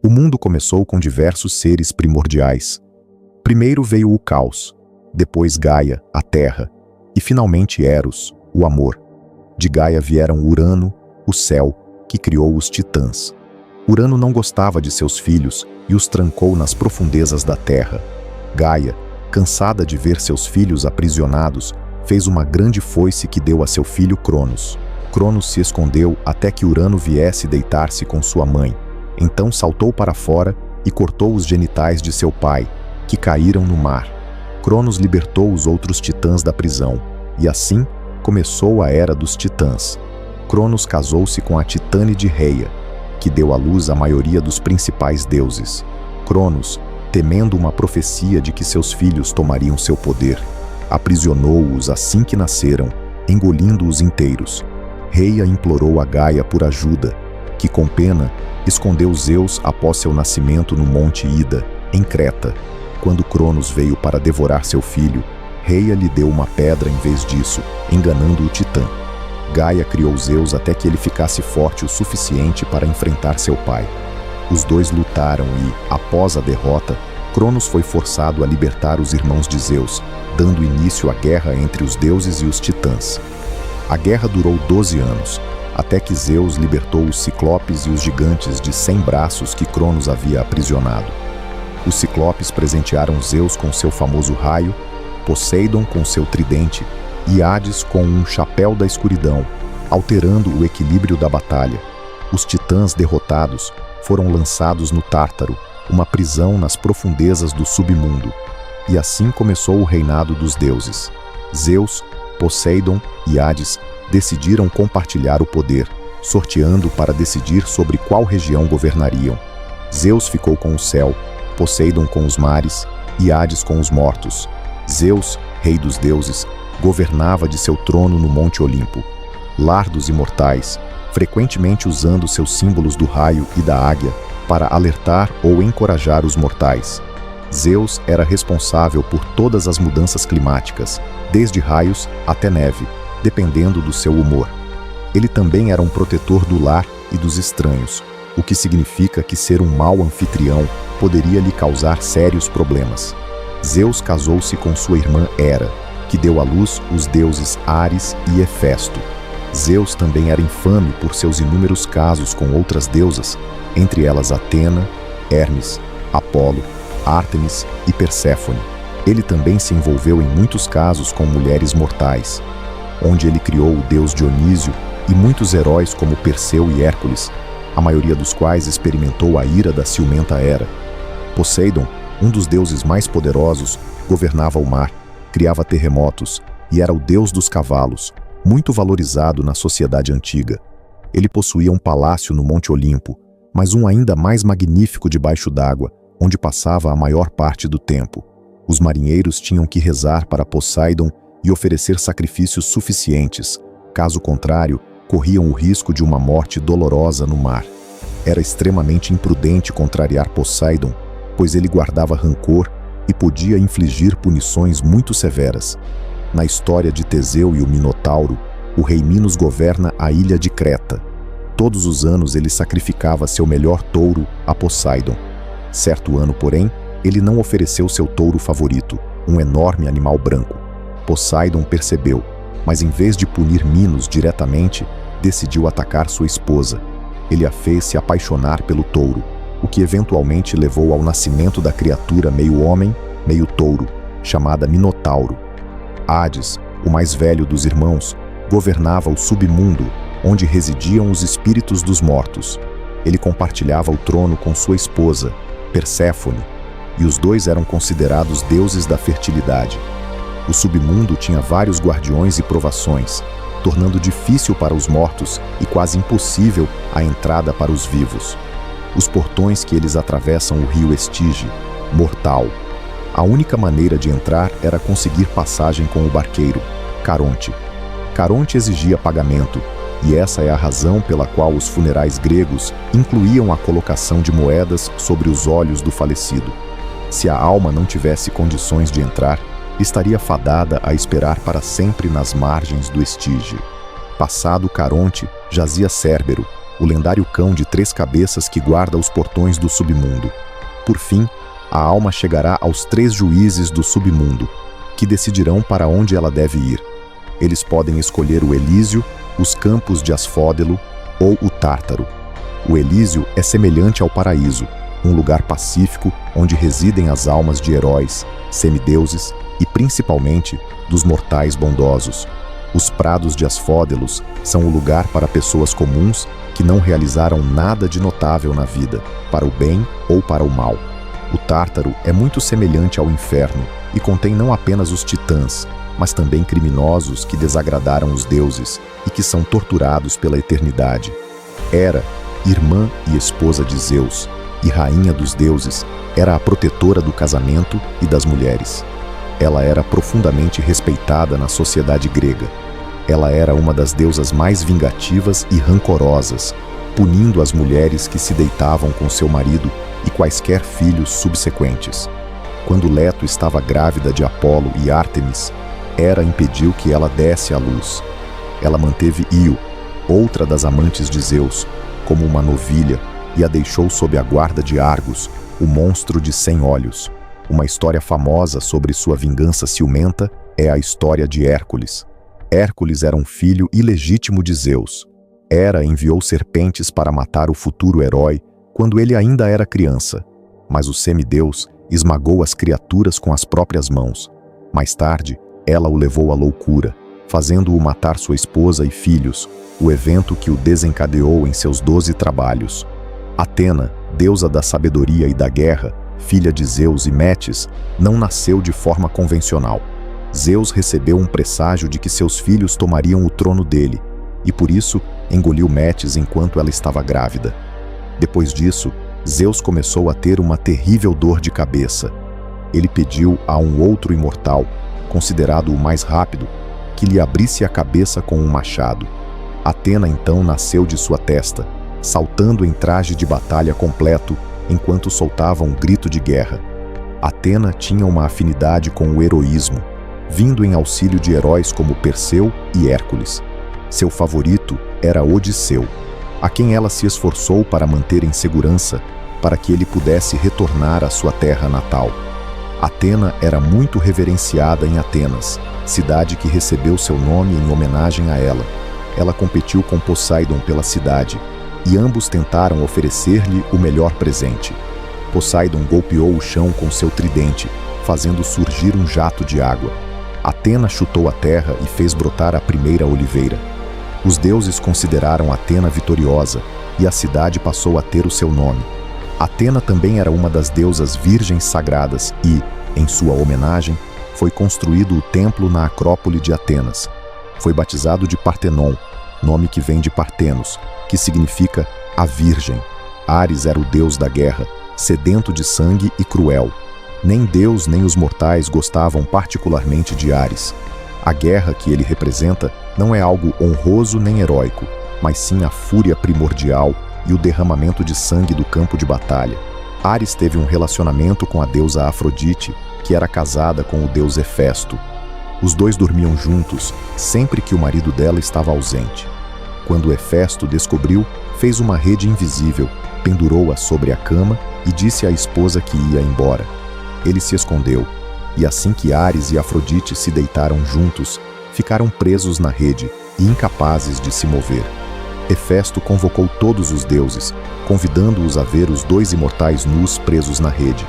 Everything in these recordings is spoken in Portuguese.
O mundo começou com diversos seres primordiais. Primeiro veio o caos, depois Gaia, a terra, e finalmente Eros, o amor. De Gaia vieram Urano, o céu, que criou os titãs. Urano não gostava de seus filhos e os trancou nas profundezas da terra. Gaia, cansada de ver seus filhos aprisionados, fez uma grande foice que deu a seu filho Cronos. Cronos se escondeu até que Urano viesse deitar-se com sua mãe. Então saltou para fora e cortou os genitais de seu pai, que caíram no mar. Cronos libertou os outros titãs da prisão, e assim começou a Era dos Titãs. Cronos casou-se com a Titânide Reia, que deu à luz a maioria dos principais deuses. Cronos, temendo uma profecia de que seus filhos tomariam seu poder, aprisionou-os assim que nasceram, engolindo-os inteiros. Reia implorou a Gaia por ajuda, que com pena escondeu Zeus após seu nascimento no Monte Ida, em Creta. Quando Cronos veio para devorar seu filho, Reia lhe deu uma pedra em vez disso, enganando o Titã. Gaia criou Zeus até que ele ficasse forte o suficiente para enfrentar seu pai. Os dois lutaram e, após a derrota, Cronos foi forçado a libertar os irmãos de Zeus, dando início à guerra entre os deuses e os titãs. A guerra durou 12 anos, até que Zeus libertou os ciclopes e os gigantes de 100 braços que Cronos havia aprisionado. Os ciclopes presentearam Zeus com seu famoso raio, Poseidon com seu tridente e Hades com um chapéu da escuridão, alterando o equilíbrio da batalha. Os titãs derrotados foram lançados no Tártaro, uma prisão nas profundezas do submundo. E assim começou o reinado dos deuses. Zeus, Poseidon e Hades decidiram compartilhar o poder, sorteando para decidir sobre qual região governariam. Zeus ficou com o céu, Poseidon com os mares e Hades com os mortos. Zeus, rei dos deuses, governava de seu trono no Monte Olimpo. Lar dos imortais, frequentemente usando seus símbolos do raio e da águia para alertar ou encorajar os mortais. Zeus era responsável por todas as mudanças climáticas, desde raios até neve, dependendo do seu humor. Ele também era um protetor do lar e dos estranhos, o que significa que ser um mau anfitrião poderia lhe causar sérios problemas. Zeus casou-se com sua irmã Hera, que deu à luz os deuses Ares e Hefesto. Zeus também era infame por seus inúmeros casos com outras deusas, entre elas Atena, Hermes, Apolo, Ártemis e Perséfone. Ele também se envolveu em muitos casos com mulheres mortais, onde ele criou o deus Dionísio e muitos heróis como Perseu e Hércules, a maioria dos quais experimentou a ira da ciumenta Hera. Poseidon, um dos deuses mais poderosos, governava o mar, criava terremotos e era o deus dos cavalos, muito valorizado na sociedade antiga. Ele possuía um palácio no Monte Olimpo, mas um ainda mais magnífico debaixo d'água, onde passava a maior parte do tempo. Os marinheiros tinham que rezar para Poseidon e oferecer sacrifícios suficientes, caso contrário, corriam o risco de uma morte dolorosa no mar. Era extremamente imprudente contrariar Poseidon, pois ele guardava rancor e podia infligir punições muito severas. Na história de Teseu e o Minotauro, o rei Minos governa a ilha de Creta. Todos os anos ele sacrificava seu melhor touro a Poseidon. Certo ano, porém, ele não ofereceu seu touro favorito, um enorme animal branco. Poseidon percebeu, mas em vez de punir Minos diretamente, decidiu atacar sua esposa. Ele a fez se apaixonar pelo touro, o que eventualmente levou ao nascimento da criatura meio homem, meio touro, chamada Minotauro. Hades, o mais velho dos irmãos, governava o submundo, onde residiam os espíritos dos mortos. Ele compartilhava o trono com sua esposa, Perséfone, e os dois eram considerados deuses da fertilidade. O submundo tinha vários guardiões e provações, tornando difícil para os mortos e quase impossível a entrada para os vivos. Os portões que eles atravessam o rio Estige, mortal. A única maneira de entrar era conseguir passagem com o barqueiro, Caronte. Caronte exigia pagamento, e essa é a razão pela qual os funerais gregos incluíam a colocação de moedas sobre os olhos do falecido. Se a alma não tivesse condições de entrar, estaria fadada a esperar para sempre nas margens do Estige. Passado Caronte, jazia Cérbero, o lendário cão de 3 cabeças que guarda os portões do submundo. Por fim, a alma chegará aos 3 juízes do submundo, que decidirão para onde ela deve ir. Eles podem escolher o Elísio, os campos de Asfódelo ou o Tártaro. O Elísio é semelhante ao paraíso, um lugar pacífico onde residem as almas de heróis, semideuses e, principalmente, dos mortais bondosos. Os prados de Asfódelos são o lugar para pessoas comuns que não realizaram nada de notável na vida, para o bem ou para o mal. O Tártaro é muito semelhante ao inferno e contém não apenas os titãs, mas também criminosos que desagradaram os deuses e que são torturados pela eternidade. Hera, irmã e esposa de Zeus, e rainha dos deuses, era a protetora do casamento e das mulheres. Ela era profundamente respeitada na sociedade grega. Ela era uma das deusas mais vingativas e rancorosas, punindo as mulheres que se deitavam com seu marido e quaisquer filhos subsequentes. Quando Leto estava grávida de Apolo e Ártemis, Hera impediu que ela desse à luz. Ela manteve Io, outra das amantes de Zeus, como uma novilha e a deixou sob a guarda de Argos, o monstro de 100 olhos. Uma história famosa sobre sua vingança ciumenta é a história de Hércules. Hércules era um filho ilegítimo de Zeus. Hera enviou serpentes para matar o futuro herói quando ele ainda era criança, mas o semideus esmagou as criaturas com as próprias mãos. Mais tarde, ela o levou à loucura, fazendo-o matar sua esposa e filhos, o evento que o desencadeou em seus 12 trabalhos. Atena, deusa da sabedoria e da guerra, filha de Zeus e Metis, não nasceu de forma convencional. Zeus recebeu um presságio de que seus filhos tomariam o trono dele, e por isso engoliu Metis enquanto ela estava grávida. Depois disso, Zeus começou a ter uma terrível dor de cabeça. Ele pediu a um outro imortal, considerado o mais rápido, que lhe abrisse a cabeça com um machado. Atena então nasceu de sua testa, saltando em traje de batalha completo, enquanto soltava um grito de guerra. Atena tinha uma afinidade com o heroísmo, vindo em auxílio de heróis como Perseu e Hércules. Seu favorito era Odisseu, a quem ela se esforçou para manter em segurança, para que ele pudesse retornar à sua terra natal. Atena era muito reverenciada em Atenas, cidade que recebeu seu nome em homenagem a ela. Ela competiu com Poseidon pela cidade, e ambos tentaram oferecer-lhe o melhor presente. Poseidon golpeou o chão com seu tridente, fazendo surgir um jato de água. Atena chutou a terra e fez brotar a primeira oliveira. Os deuses consideraram Atena vitoriosa, e a cidade passou a ter o seu nome. Atena também era uma das deusas virgens sagradas e, em sua homenagem, foi construído o templo na Acrópole de Atenas. Foi batizado de Partenon, nome que vem de Partenos, que significa a Virgem. Ares era o deus da guerra, sedento de sangue e cruel. Nem Deus nem os mortais gostavam particularmente de Ares. A guerra que ele representa não é algo honroso nem heróico, mas sim a fúria primordial e o derramamento de sangue do campo de batalha. Ares teve um relacionamento com a deusa Afrodite, que era casada com o deus Hefesto. Os dois dormiam juntos, sempre que o marido dela estava ausente. Quando Hefesto descobriu, fez uma rede invisível, pendurou-a sobre a cama e disse à esposa que ia embora. Ele se escondeu, e assim que Ares e Afrodite se deitaram juntos, ficaram presos na rede e incapazes de se mover. Hefesto convocou todos os deuses, convidando-os a ver os dois imortais nus presos na rede.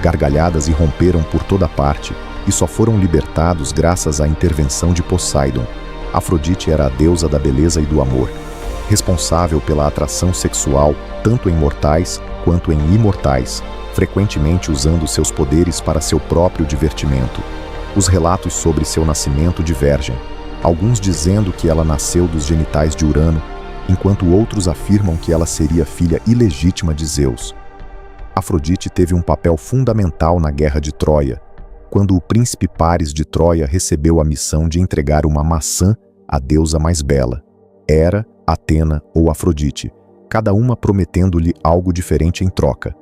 Gargalhadas irromperam por toda parte e só foram libertados graças à intervenção de Poseidon. Afrodite era a deusa da beleza e do amor, responsável pela atração sexual tanto em mortais quanto em imortais, frequentemente usando seus poderes para seu próprio divertimento. Os relatos sobre seu nascimento divergem, alguns dizendo que ela nasceu dos genitais de Urano, enquanto outros afirmam que ela seria filha ilegítima de Zeus. Afrodite teve um papel fundamental na Guerra de Troia, quando o príncipe Paris de Troia recebeu a missão de entregar uma maçã à deusa mais bela, Hera, Atena ou Afrodite, cada uma prometendo-lhe algo diferente em troca.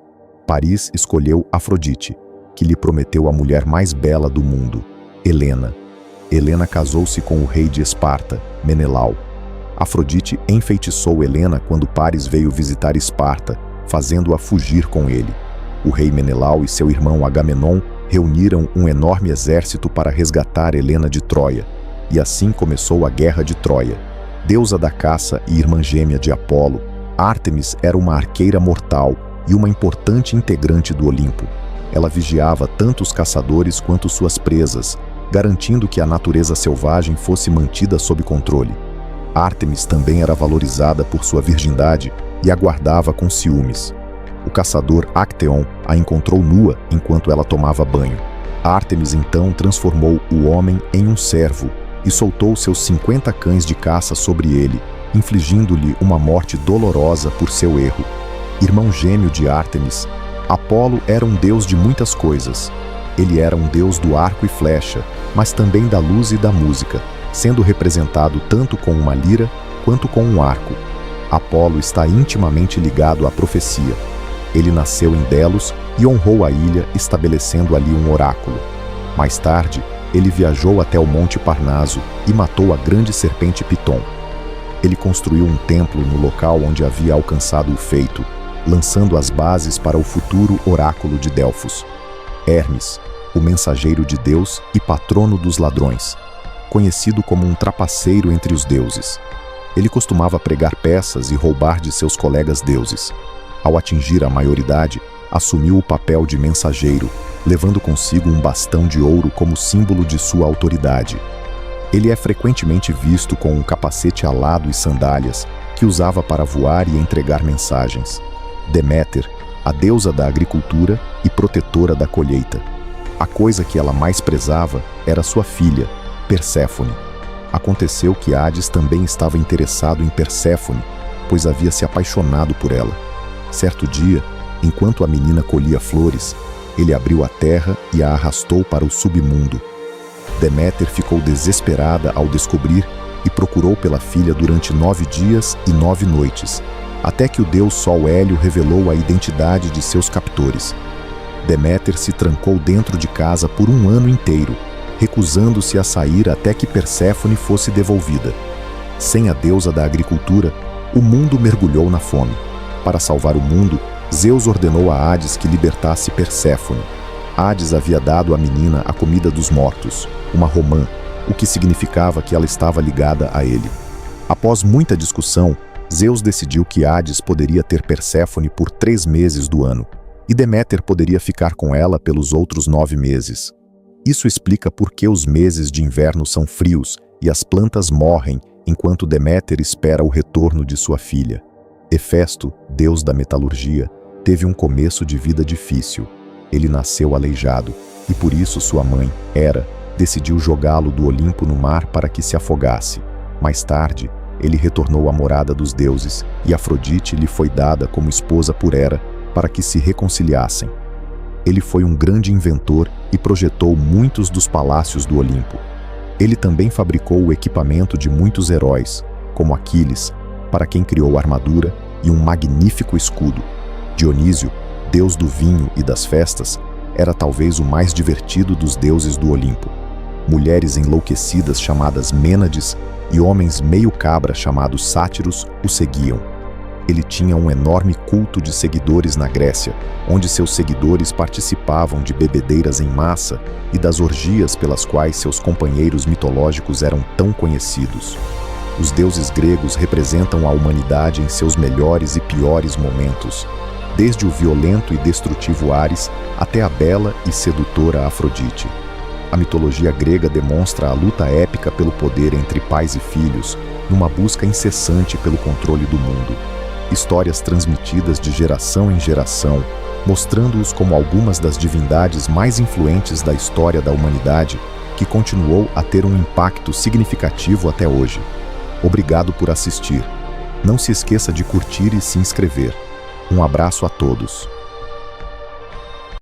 Paris escolheu Afrodite, que lhe prometeu a mulher mais bela do mundo, Helena. Helena casou-se com o rei de Esparta, Menelau. Afrodite enfeitiçou Helena quando Paris veio visitar Esparta, fazendo-a fugir com ele. O rei Menelau e seu irmão Agamenon reuniram um enorme exército para resgatar Helena de Troia, e assim começou a Guerra de Troia. Deusa da caça e irmã gêmea de Apolo, Ártemis era uma arqueira mortal e uma importante integrante do Olimpo. Ela vigiava tanto os caçadores quanto suas presas, garantindo que a natureza selvagem fosse mantida sob controle. Ártemis também era valorizada por sua virgindade e a guardava com ciúmes. O caçador Acteon a encontrou nua enquanto ela tomava banho. Ártemis então transformou o homem em um servo e soltou seus 50 cães de caça sobre ele, infligindo-lhe uma morte dolorosa por seu erro. Irmão gêmeo de Ártemis, Apolo era um deus de muitas coisas. Ele era um deus do arco e flecha, mas também da luz e da música, sendo representado tanto com uma lira quanto com um arco. Apolo está intimamente ligado à profecia. Ele nasceu em Delos e honrou a ilha, estabelecendo ali um oráculo. Mais tarde, ele viajou até o Monte Parnaso e matou a grande serpente Piton. Ele construiu um templo no local onde havia alcançado o feito, lançando as bases para o futuro oráculo de Delfos. Hermes, o mensageiro de Deus e patrono dos ladrões, conhecido como um trapaceiro entre os deuses. Ele costumava pregar peças e roubar de seus colegas deuses. Ao atingir a maioridade, assumiu o papel de mensageiro, levando consigo um bastão de ouro como símbolo de sua autoridade. Ele é frequentemente visto com um capacete alado e sandálias, que usava para voar e entregar mensagens. Deméter, a deusa da agricultura e protetora da colheita. A coisa que ela mais prezava era sua filha, Perséfone. Aconteceu que Hades também estava interessado em Perséfone, pois havia se apaixonado por ela. Certo dia, enquanto a menina colhia flores, ele abriu a terra e a arrastou para o submundo. Deméter ficou desesperada ao descobrir e procurou pela filha durante 9 dias e 9 noites, até que o deus Sol Hélio revelou a identidade de seus captores. Deméter se trancou dentro de casa por um ano inteiro, recusando-se a sair até que Perséfone fosse devolvida. Sem a deusa da agricultura, o mundo mergulhou na fome. Para salvar o mundo, Zeus ordenou a Hades que libertasse Perséfone. Hades havia dado à menina a comida dos mortos, uma romã, o que significava que ela estava ligada a ele. Após muita discussão, Zeus decidiu que Hades poderia ter Perséfone por 3 meses do ano, e Deméter poderia ficar com ela pelos outros 9 meses. Isso explica por que os meses de inverno são frios e as plantas morrem enquanto Deméter espera o retorno de sua filha. Hefesto, deus da metalurgia, teve um começo de vida difícil. Ele nasceu aleijado, e por isso sua mãe, Hera, decidiu jogá-lo do Olimpo no mar para que se afogasse. Mais tarde, ele retornou à morada dos deuses, e Afrodite lhe foi dada como esposa por Hera para que se reconciliassem. Ele foi um grande inventor e projetou muitos dos palácios do Olimpo. Ele também fabricou o equipamento de muitos heróis, como Aquiles, para quem criou armadura e um magnífico escudo. Dionísio, deus do vinho e das festas, era talvez o mais divertido dos deuses do Olimpo. Mulheres enlouquecidas chamadas Mênades e homens meio cabra chamados sátiros o seguiam. Ele tinha um enorme culto de seguidores na Grécia, onde seus seguidores participavam de bebedeiras em massa e das orgias pelas quais seus companheiros mitológicos eram tão conhecidos. Os deuses gregos representam a humanidade em seus melhores e piores momentos, desde o violento e destrutivo Ares até a bela e sedutora Afrodite. A mitologia grega demonstra a luta épica pelo poder entre pais e filhos, numa busca incessante pelo controle do mundo. Histórias transmitidas de geração em geração, mostrando-os como algumas das divindades mais influentes da história da humanidade, que continuou a ter um impacto significativo até hoje. Obrigado por assistir. Não se esqueça de curtir e se inscrever. Um abraço a todos.